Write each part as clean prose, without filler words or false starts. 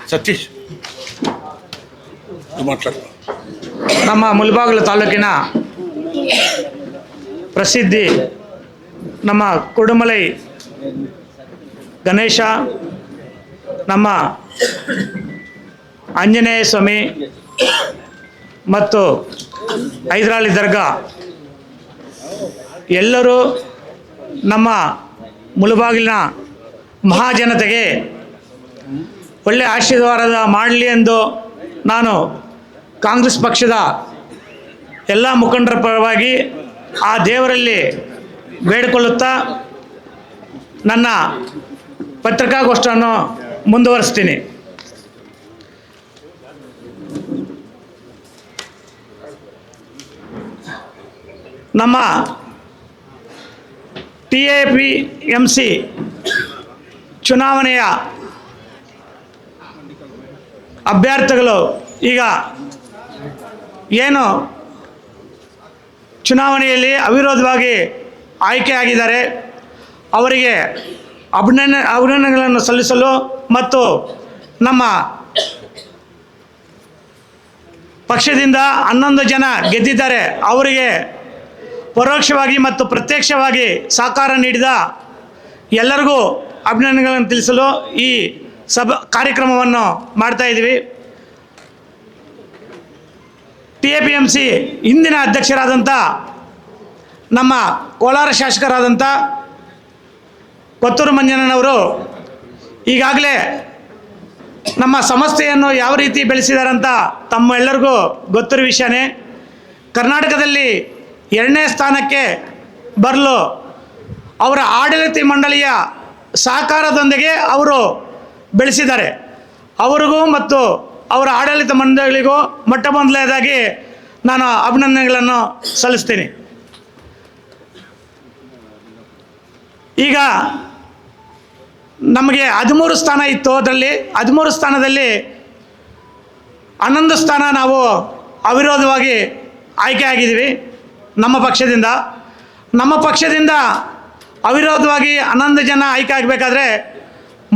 ಸತೀಶ್ ಮಾತಾಡ. ನಮ್ಮ ಮುಳಬಾಗಿಲು ತಾಲೂಕಿನ ಪ್ರಸಿದ್ಧಿ ನಮ್ಮ ಕುಡುಮಲೈ ಗಣೇಶ, ನಮ್ಮ ಆಂಜನೇಯ ಸ್ವಾಮಿ ಮತ್ತು ಹೈದರಾಲಿ ದರ್ಗಾ ಎಲ್ಲರೂ ನಮ್ಮ ಮುಳಬಾಗಿಲಿನ ಮಹಾಜನತೆಗೆ ಒಳ್ಳೆಯ ಆಶೀರ್ವಾದ ಮಾಡಲಿ ಎಂದು ನಾನು ಕಾಂಗ್ರೆಸ್ ಪಕ್ಷದ ಎಲ್ಲ ಮುಖಂಡರ ಪರವಾಗಿ ಆ ದೇವರಲ್ಲಿ ಬೇಡಿಕೊಳ್ಳುತ್ತಾ ನನ್ನ ಪತ್ರಿಕಾಗೋಷ್ಠಿಯನ್ನು ಮುಂದುವರಿಸ್ತೀನಿ. ನಮ್ಮ TAPMC ಚುನಾವಣೆಯ ಅಭ್ಯರ್ಥಿಗಳು ಈಗ ಏನು ಚುನಾವಣೆಯಲ್ಲಿ ಅವಿರೋಧವಾಗಿ ಆಯ್ಕೆಯಾಗಿದ್ದಾರೆ ಅವರಿಗೆ ಅಭಿನಂದನೆಗಳನ್ನು ಸಲ್ಲಿಸಲು ಮತ್ತು ನಮ್ಮ ಪಕ್ಷದಿಂದ 11 ಜನ ಗೆದ್ದಿದ್ದಾರೆ ಅವರಿಗೆ ಪರೋಕ್ಷವಾಗಿ ಮತ್ತು ಪ್ರತ್ಯಕ್ಷವಾಗಿ ಸಹಕಾರ ನೀಡಿದ ಎಲ್ಲರಿಗೂ ಅಭಿನಂದನೆಗಳನ್ನು ತಿಳಿಸಲು ಈ ಕಾರ್ಯಕ್ರಮವನ್ನು ಮಾಡ್ತಾಯಿದ್ದೀವಿ. TAPMC ಹಿಂದಿನ ಅಧ್ಯಕ್ಷರಾದಂಥ ನಮ್ಮ ಕೋಲಾರ ಶಾಸಕರಾದಂಥ ಕೊತ್ತೂರು ಮಂಜಣ್ಣನವರು ಈಗಾಗಲೇ ನಮ್ಮ ಸಂಸ್ಥೆಯನ್ನು ಯಾವ ರೀತಿ ಬೆಳೆಸಿದಾರಂತ ತಮ್ಮೆಲ್ಲರಿಗೂ ಗೊತ್ತಿರೋ ವಿಷಯನೇ. ಕರ್ನಾಟಕದಲ್ಲಿ 2ನೇ ಸ್ಥಾನಕ್ಕೆ ಬರಲು ಅವರ ಆಡಳಿತ ಮಂಡಳಿಯ ಸಹಕಾರದೊಂದಿಗೆ ಅವರು ಬೆಳೆಸಿದ್ದಾರೆ. ಅವರಿಗೂ ಮತ್ತು ಅವರ ಆಡಳಿತ ಮಂಡಳಿಗೂ ಮೊದಲನೇದಾಗಿ ನಾನು ಅಭಿನಂದನೆಗಳನ್ನು ಸಲ್ಲಿಸ್ತೀನಿ. ಈಗ ನಮಗೆ 13 ಸ್ಥಾನ ಇತ್ತು. ಅದರಲ್ಲಿ 13 ಸ್ಥಾನದಲ್ಲಿ 11 ಸ್ಥಾನ ನಾವು ಅವಿರೋಧವಾಗಿ ಆಯ್ಕೆಯಾಗಿದ್ದೀವಿ ನಮ್ಮ ಪಕ್ಷದಿಂದ ಅವಿರೋಧವಾಗಿ 11 ಜನ ಆಯ್ಕೆ ಆಗಬೇಕಾದ್ರೆ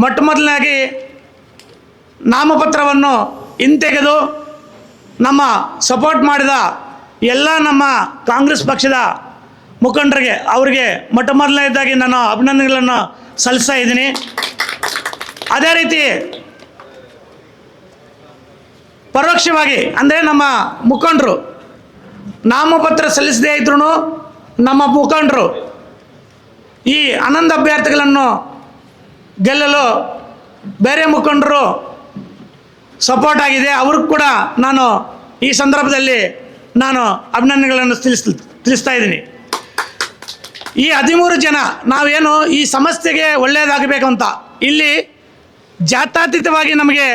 ಮೊದಲನೇದಾಗಿ ನಾಮಪತ್ರವನ್ನು ಹಿಂತೆಗೆದು ನಮ್ಮ ಸಪೋರ್ಟ್ ಮಾಡಿದ ಎಲ್ಲ ನಮ್ಮ ಕಾಂಗ್ರೆಸ್ ಪಕ್ಷದ ಮುಖಂಡರಿಗೆ ಅವರಿಗೆ ಮೊದಲನೇದಾಗಿ ನಾನು ಅಭಿನಂದನೆಗಳನ್ನು ಸಲ್ಲಿಸ್ತಾ ಇದ್ದೀನಿ. ಅದೇ ರೀತಿ ಪರೋಕ್ಷವಾಗಿ ಅಂದರೆ ನಮ್ಮ ಮುಖಂಡರು ನಾಮಪತ್ರ ಸಲ್ಲಿಸದೇ ಇದ್ರೂ ನಮ್ಮ ಮುಖಂಡರು ಈ 11 ಅಭ್ಯರ್ಥಿಗಳನ್ನು ಗೆಲ್ಲಲು ಬೇರೆ ಮುಖಂಡರು ಸಪೋರ್ಟ್ ಆಗಿದೆ. ಅವ್ರಿಗೂ ಕೂಡ ನಾನು ಈ ಸಂದರ್ಭದಲ್ಲಿ ನಾನು ಅಭಿನಂದನೆಗಳನ್ನು ತಿಳಿಸ್ತಾ ಇದ್ದೀನಿ. ಈ 13 ಜನ ನಾವೇನು ಈ ಸಂಸ್ಥೆಗೆ ಒಳ್ಳೆಯದಾಗಬೇಕು ಅಂತ ಇಲ್ಲಿ ಜಾತ್ಯತೀತವಾಗಿ ನಮಗೆ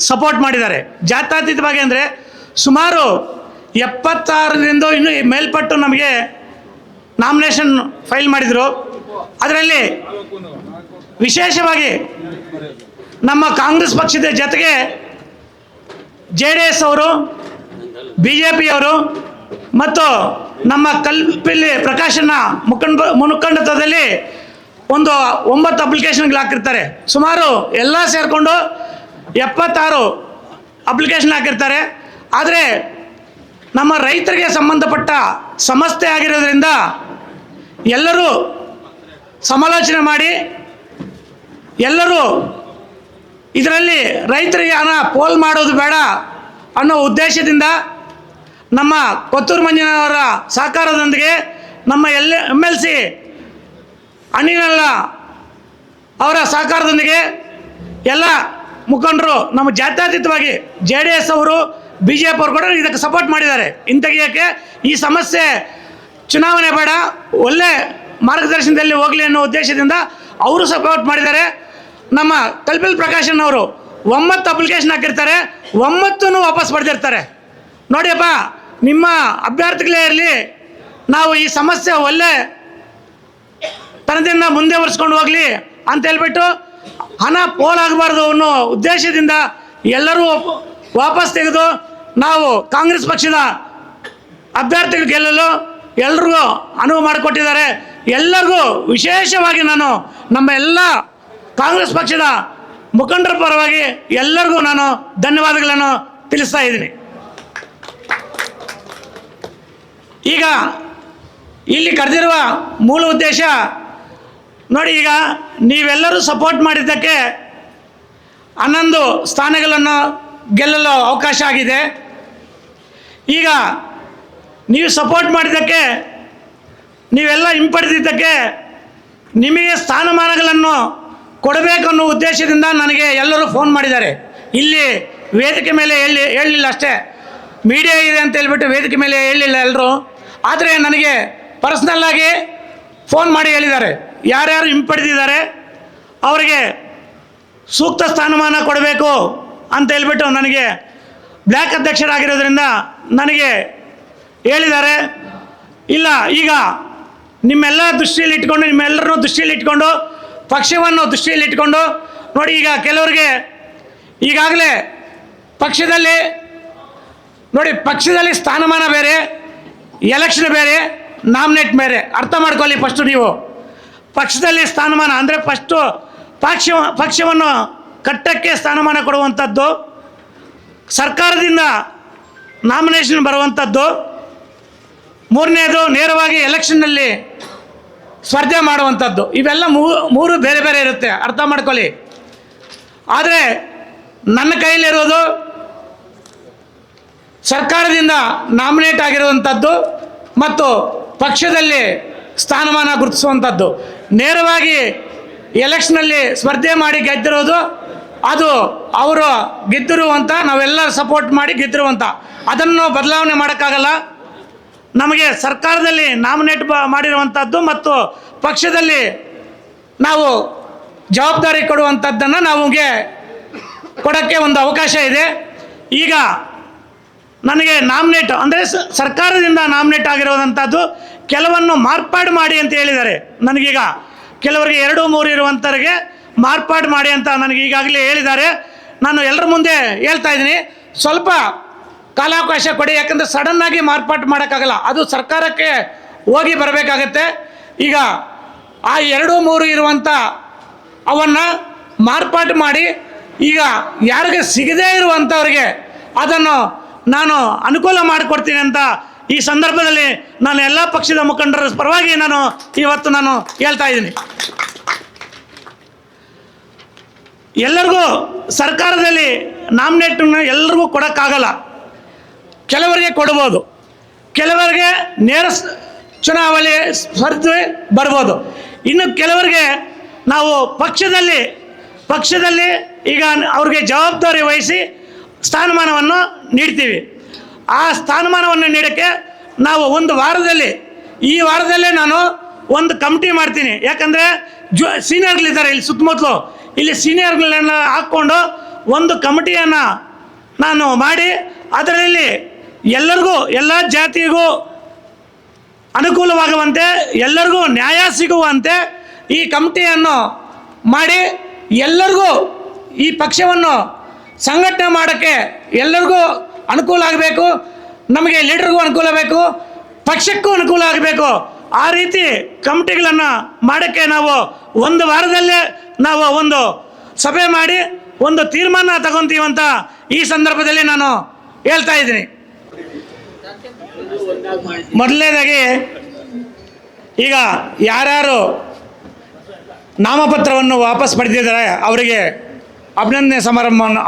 ಸಪೋರ್ಟ್ ಮಾಡಿದ್ದಾರೆ. ಜಾತ್ಯತೀತವಾಗಿ ಅಂದರೆ ಸುಮಾರು 76ರಿಂದ ಇನ್ನೂ ಮೇಲ್ಪಟ್ಟು ನಮಗೆ ನಾಮಿನೇಷನ್ ಫೈಲ್ ಮಾಡಿದರು. ಅದರಲ್ಲಿ ವಿಶೇಷವಾಗಿ ನಮ್ಮ ಕಾಂಗ್ರೆಸ್ ಪಕ್ಷದ ಜೊತೆಗೆ JDS ಅವರು, BJP ಅವರು ಮತ್ತು ನಮ್ಮ ಕಲ್ಪಿಲ್ಲಿ ಪ್ರಕಾಶನ ಮುಖಂಡತ್ವದಲ್ಲಿ ಒಂದು 9 ಅಪ್ಲಿಕೇಶನ್ಗಳು ಹಾಕಿರ್ತಾರೆ. ಸುಮಾರು ಎಲ್ಲ ಸೇರಿಕೊಂಡು 76 ಅಪ್ಲಿಕೇಶನ್ ಹಾಕಿರ್ತಾರೆ. ಆದರೆ ನಮ್ಮ ರೈತರಿಗೆ ಸಂಬಂಧಪಟ್ಟ ಸಮಸ್ಯೆ ಆಗಿರೋದ್ರಿಂದ ಎಲ್ಲರೂ ಸಮಾಲೋಚನೆ ಮಾಡಿ ಎಲ್ಲರೂ ಇದರಲ್ಲಿ ರೈತರಿಗೆ ಹಣ ಪೋಲ್ ಮಾಡೋದು ಬೇಡ ಅನ್ನೋ ಉದ್ದೇಶದಿಂದ ನಮ್ಮ ಕೊತ್ತೂರು ಮಂಜಣ್ಣವರ ಸಹಕಾರದೊಂದಿಗೆ ನಮ್ಮ MLC ಅಣ್ಣಿನಲ್ಲ ಅವರ ಸಹಕಾರದೊಂದಿಗೆ ಎಲ್ಲ ಮುಖಂಡರು ನಮ್ಮ ಜಾತ್ಯತೀತವಾಗಿ JDS ಅವರು, BJP ಅವರು ಕೂಡ ಇದಕ್ಕೆ ಸಪೋರ್ಟ್ ಮಾಡಿದ್ದಾರೆ. ಹಿಂತೆಗೆಯೋಕ್ಕೆ ಈ ಸಮಸ್ಯೆ ಚುನಾವಣೆ ಬೇಡ, ಒಳ್ಳೆ ಮಾರ್ಗದರ್ಶನದಲ್ಲಿ ಹೋಗಲಿ ಅನ್ನೋ ಉದ್ದೇಶದಿಂದ ಅವರು ಸಪೋರ್ಟ್ ಮಾಡಿದ್ದಾರೆ. ನಮ್ಮ ಕಲ್ಪಿಲ್ ಪ್ರಕಾಶನ್ ಅವರು 9 ಅಪ್ಲಿಕೇಶನ್ ಹಾಕಿರ್ತಾರೆ, 9 ವಾಪಸ್ ಪಡೆದಿರ್ತಾರೆ. ನೋಡಿಯಪ್ಪ, ನಿಮ್ಮ ಅಭ್ಯರ್ಥಿಗಳೇ ಇರಲಿ, ನಾವು ಈ ಸಮಸ್ಯೆ ಒಳ್ಳೆ ತನದಿಂದ ಮುಂದೆ ಒರೆಸ್ಕೊಂಡು ಹೋಗಲಿ ಅಂತ ಹೇಳ್ಬಿಟ್ಟು ಹಣ ಪೋಲಾಗಬಾರ್ದು ಅನ್ನೋ ಉದ್ದೇಶದಿಂದ ಎಲ್ಲರೂ ವಾಪಸ್ ತೆಗೆದು ನಾವು ಕಾಂಗ್ರೆಸ್ ಪಕ್ಷದ ಅಭ್ಯರ್ಥಿಗಳು ಗೆಲ್ಲಲು ಎಲ್ರಿಗೂ ಅನುವು ಮಾಡಿಕೊಟ್ಟಿದ್ದಾರೆ. ಎಲ್ಲರಿಗೂ ವಿಶೇಷವಾಗಿ ನಾನು ನಮ್ಮ ಎಲ್ಲ ಕಾಂಗ್ರೆಸ್ ಪಕ್ಷದ ಮುಖಂಡರ ಪರವಾಗಿ ಎಲ್ಲರಿಗೂ ನಾನು ಧನ್ಯವಾದಗಳನ್ನು ತಿಳಿಸ್ತಾ ಇದ್ದೀನಿ. ಈಗ ಇಲ್ಲಿ ಕರೆದಿರುವ ಮೂಲ ಉದ್ದೇಶ ನೋಡಿ, ಈಗ ನೀವೆಲ್ಲರೂ ಸಪೋರ್ಟ್ ಮಾಡಿದ್ದಕ್ಕೆ 11 ಸ್ಥಾನಗಳನ್ನು ಗೆಲ್ಲಲು ಅವಕಾಶ ಆಗಿದೆ. ಈಗ ನೀವು ಸಪೋರ್ಟ್ ಮಾಡಿದ್ದಕ್ಕೆ, ನೀವೆಲ್ಲ ಹಿಂಪಡೆದಿದ್ದಕ್ಕೆ ನಿಮಗೆ ಸ್ಥಾನಮಾನಗಳನ್ನು ಕೊಡಬೇಕು ಅನ್ನೋ ಉದ್ದೇಶದಿಂದ ನನಗೆ ಎಲ್ಲರೂ ಫೋನ್ ಮಾಡಿದ್ದಾರೆ. ಇಲ್ಲಿ ವೇದಿಕೆ ಮೇಲೆ ಹೇಳಲಿಲ್ಲ ಅಷ್ಟೇ, ಮೀಡಿಯಾ ಇದೆ ಅಂತ ಹೇಳ್ಬಿಟ್ಟು ವೇದಿಕೆ ಮೇಲೆ ಹೇಳಲಿಲ್ಲ ಎಲ್ಲರೂ. ಆದರೆ ನನಗೆ ಪರ್ಸ್ನಲ್ಲಾಗಿ ಫೋನ್ ಮಾಡಿ ಹೇಳಿದ್ದಾರೆ, ಯಾರ್ಯಾರು ಹಿಂಪಡೆದಿದ್ದಾರೆ ಅವರಿಗೆ ಸೂಕ್ತ ಸ್ಥಾನಮಾನ ಕೊಡಬೇಕು ಅಂತ ಹೇಳ್ಬಿಟ್ಟು ನನಗೆ ಬ್ಲ್ಯಾಕ್ ಅಧ್ಯಕ್ಷರಾಗಿರೋದ್ರಿಂದ ನನಗೆ ಹೇಳಿದ್ದಾರೆ. ಇಲ್ಲ, ಈಗ ನಿಮ್ಮೆಲ್ಲ ದೃಷ್ಟಿಯಲ್ಲಿ ಇಟ್ಕೊಂಡು, ನಿಮ್ಮೆಲ್ಲರನ್ನೂ ದೃಷ್ಟಿಯಲ್ಲಿ ಇಟ್ಕೊಂಡು, ಪಕ್ಷವನ್ನು ದೃಷ್ಟಿಯಲ್ಲಿ ಇಟ್ಕೊಂಡು ನೋಡಿ, ಈಗ ಕೆಲವರಿಗೆ ಈಗಾಗಲೇ ಪಕ್ಷದಲ್ಲಿ ಸ್ಥಾನಮಾನ ಬೇರೆ, ಎಲೆಕ್ಷನ್ ಬೇರೆ, ನಾಮಿನೇಟ್ ಬೇರೆ. ಅರ್ಥ ಮಾಡ್ಕೊಳ್ಳಿ ಫಸ್ಟು ನೀವು. ಪಕ್ಷದಲ್ಲಿ ಸ್ಥಾನಮಾನ ಅಂದರೆ ಫಸ್ಟು ಪಕ್ಷವನ್ನು ಕಟ್ಟಕ್ಕೆ ಸ್ಥಾನಮಾನ ಕೊಡುವಂಥದ್ದು, ಸರ್ಕಾರದಿಂದ ನಾಮಿನೇಷನ್ ಬರುವಂಥದ್ದು, ಮೂರನೇದು ನೇರವಾಗಿ ಎಲೆಕ್ಷನ್ನಲ್ಲಿ ಸ್ಪರ್ಧೆ ಮಾಡುವಂಥದ್ದು. ಇವೆಲ್ಲ ಮೂರು ಬೇರೆ ಬೇರೆ ಇರುತ್ತೆ, ಅರ್ಥ ಮಾಡ್ಕೊಳ್ಳಿ. ಆದರೆ ನನ್ನ ಕೈಲಿರೋದು ಸರ್ಕಾರದಿಂದ ನಾಮಿನೇಟ್ ಆಗಿರುವಂಥದ್ದು ಮತ್ತು ಪಕ್ಷದಲ್ಲಿ ಸ್ಥಾನಮಾನ ಗುರುತಿಸುವಂಥದ್ದು. ನೇರವಾಗಿ ಎಲೆಕ್ಷನಲ್ಲಿ ಸ್ಪರ್ಧೆ ಮಾಡಿ ಗೆದ್ದಿರೋದು, ಅದು ಅವರು ಗೆದ್ದರು ಅಂತ ನಾವೆಲ್ಲ ಸಪೋರ್ಟ್ ಮಾಡಿ ಗೆದ್ದರು ಅಂತ, ಅದನ್ನು ಬದಲಾವಣೆ ಮಾಡೋಕ್ಕಾಗಲ್ಲ. ನಮಗೆ ಸರ್ಕಾರದಲ್ಲಿ ನಾಮಿನೇಟ್ ಮಾಡಿರುವಂಥದ್ದು ಮತ್ತು ಪಕ್ಷದಲ್ಲಿ ನಾವು ಜವಾಬ್ದಾರಿ ಕೊಡುವಂಥದ್ದನ್ನು ನಮಗೆ ಕೊಡೋಕ್ಕೆ ಒಂದು ಅವಕಾಶ ಇದೆ. ಈಗ ನನಗೆ ನಾಮಿನೇಟ್ ಅಂದರೆ ಸರ್ಕಾರದಿಂದ ನಾಮಿನೇಟ್ ಆಗಿರುವಂಥದ್ದು ಕೆಲವನ್ನು ಮಾರ್ಪಾಡು ಮಾಡಿ ಅಂತ ಹೇಳಿದ್ದಾರೆ. ನನಗೀಗ ಕೆಲವರಿಗೆ 2, 3 ಇರುವಂಥವ್ರಿಗೆ ಮಾರ್ಪಾಡು ಮಾಡಿ ಅಂತ ನನಗೆ ಈಗಾಗಲೇ ಹೇಳಿದ್ದಾರೆ. ನಾನು ಎಲ್ಲರ ಮುಂದೆ ಹೇಳ್ತಾ ಇದ್ದೀನಿ, ಸ್ವಲ್ಪ ಕಾಲಾವಕಾಶ ಕೊಡಿ. ಯಾಕಂದರೆ ಸಡನ್ನಾಗಿ ಮಾರ್ಪಾಡು ಮಾಡೋಕ್ಕಾಗಲ್ಲ, ಅದು ಸರ್ಕಾರಕ್ಕೆ ಹೋಗಿ ಬರಬೇಕಾಗತ್ತೆ. ಈಗ ಆ 2, 3 ಇರುವಂಥ ಅವನ್ನು ಮಾರ್ಪಾಡು ಮಾಡಿ ಈಗ ಯಾರಿಗೆ ಸಿಗದೇ ಇರುವಂಥವ್ರಿಗೆ ಅದನ್ನು ನಾನು ಅನುಕೂಲ ಮಾಡಿಕೊಡ್ತೀನಿ ಅಂತ ಈ ಸಂದರ್ಭದಲ್ಲಿ ನಾನು ಎಲ್ಲ ಪಕ್ಷದ ಮುಖಂಡರ ಪರವಾಗಿ ಇವತ್ತು ನಾನು ಹೇಳ್ತಾ ಇದ್ದೀನಿ. ಎಲ್ಲರಿಗೂ ಸರ್ಕಾರದಲ್ಲಿ ನಾಮಿನೇಟನ್ನು ಎಲ್ಲರಿಗೂ ಕೊಡೋಕ್ಕಾಗಲ್ಲ. ಕೆಲವರಿಗೆ ಕೊಡ್ಬೋದು, ಕೆಲವರಿಗೆ ನೇರ ಚುನಾವಣೆ ಸ್ಪರ್ಧೆ ಬರ್ಬೋದು. ಇನ್ನು ಕೆಲವರಿಗೆ ನಾವು ಪಕ್ಷದಲ್ಲಿ ಈಗ ಅವ್ರಿಗೆ ಜವಾಬ್ದಾರಿ ವಹಿಸಿ ಸ್ಥಾನಮಾನವನ್ನು ನೀಡ್ತೀವಿ. ಆ ಸ್ಥಾನಮಾನವನ್ನು ನೀಡೋಕ್ಕೆ ನಾವು ಈ ವಾರದಲ್ಲೇ ನಾನು ಒಂದು ಕಮಿಟಿ ಮಾಡ್ತೀನಿ. ಯಾಕಂದರೆ ಸೀನಿಯರ್ಗಳಿದ್ದಾರೆ ಇಲ್ಲಿ ಸುತ್ತಮುತ್ತಲು, ಇಲ್ಲಿ ಸೀನಿಯರ್ಗಳನ್ನ ಹಾಕ್ಕೊಂಡು ಒಂದು ಕಮಿಟಿಯನ್ನು ನಾನು ಮಾಡಿ ಅದರಲ್ಲಿ ಎಲ್ಲರಿಗೂ, ಎಲ್ಲ ಜಾತಿಗೂ ಅನುಕೂಲವಾಗುವಂತೆ, ಎಲ್ಲರಿಗೂ ನ್ಯಾಯ ಸಿಗುವಂತೆ ಈ ಕಮಿಟಿಯನ್ನು ಮಾಡಿ ಎಲ್ಲರಿಗೂ ಈ ಪಕ್ಷವನ್ನು ಸಂಘಟನೆ ಮಾಡೋಕ್ಕೆ ಎಲ್ಲರಿಗೂ ಅನುಕೂಲ ಆಗಬೇಕು. ನಮಗೆ ಲೀಡರ್ಗೂ ಅನುಕೂಲ ಬೇಕು, ಪಕ್ಷಕ್ಕೂ ಅನುಕೂಲ ಆಗಬೇಕು. ಆ ರೀತಿ ಕಮಿಟಿಗಳನ್ನು ಮಾಡೋಕ್ಕೆ ನಾವು ಒಂದು ವಾರದಲ್ಲೇ ನಾವು ಒಂದು ಸಭೆ ಮಾಡಿ ಒಂದು ತೀರ್ಮಾನ ತಗೊತೀವಂತ ಈ ಸಂದರ್ಭದಲ್ಲಿ ನಾನು ಹೇಳ್ತಾ ಇದ್ದೀನಿ. ಮೊದಲನೇದಾಗಿ ಈಗ ಯಾರ್ಯಾರು ನಾಮಪತ್ರವನ್ನು ವಾಪಸ್ ಪಡೆದಿದ್ದಾರೆ ಅವರಿಗೆ ಅಭಿನಂದನೆ ಸಮಾರಂಭವನ್ನು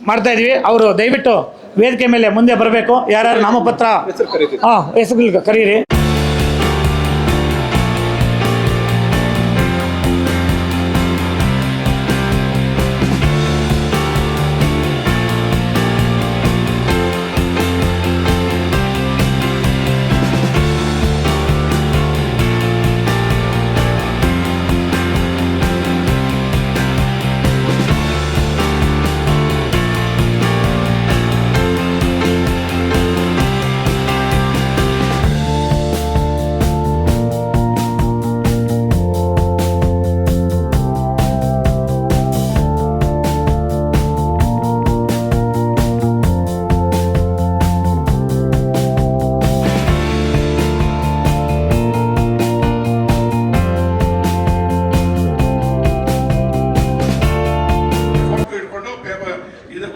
ಮಾಡ್ತಾ ಇದ್ದೀವಿ. ಅವರು ದಯವಿಟ್ಟು ವೇದಿಕೆ ಮೇಲೆ ಮುಂದೆ ಬರಬೇಕು. ಯಾರ್ಯಾರು ನಾಮಪತ್ರ ಹೆಸರು ಕರೀರಿ.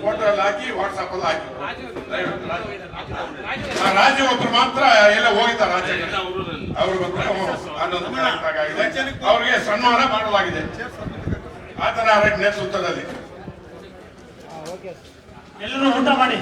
ಫೋಟೋ ಎಲ್ಲ ಹಾಕಿ ವಾಟ್ಸಾಪ್ ಅಲ್ಲಿ ಹಾಕಿ. ರಾಜ್ಯ ಒಬ್ರು ಮಾತ್ರ ಎಲ್ಲ ಹೋಗಿದ್ದಾರೆ ರಾಜ್ಯ ಅವರು ಅವ್ರಿಗೆ ಸನ್ಮಾನ ಮಾಡಲಾಗಿದೆ ಆತನ ನೇತೃತ್ವದಲ್ಲಿ. ಎಲ್ಲರೂ ಊಟ ಮಾಡಿ.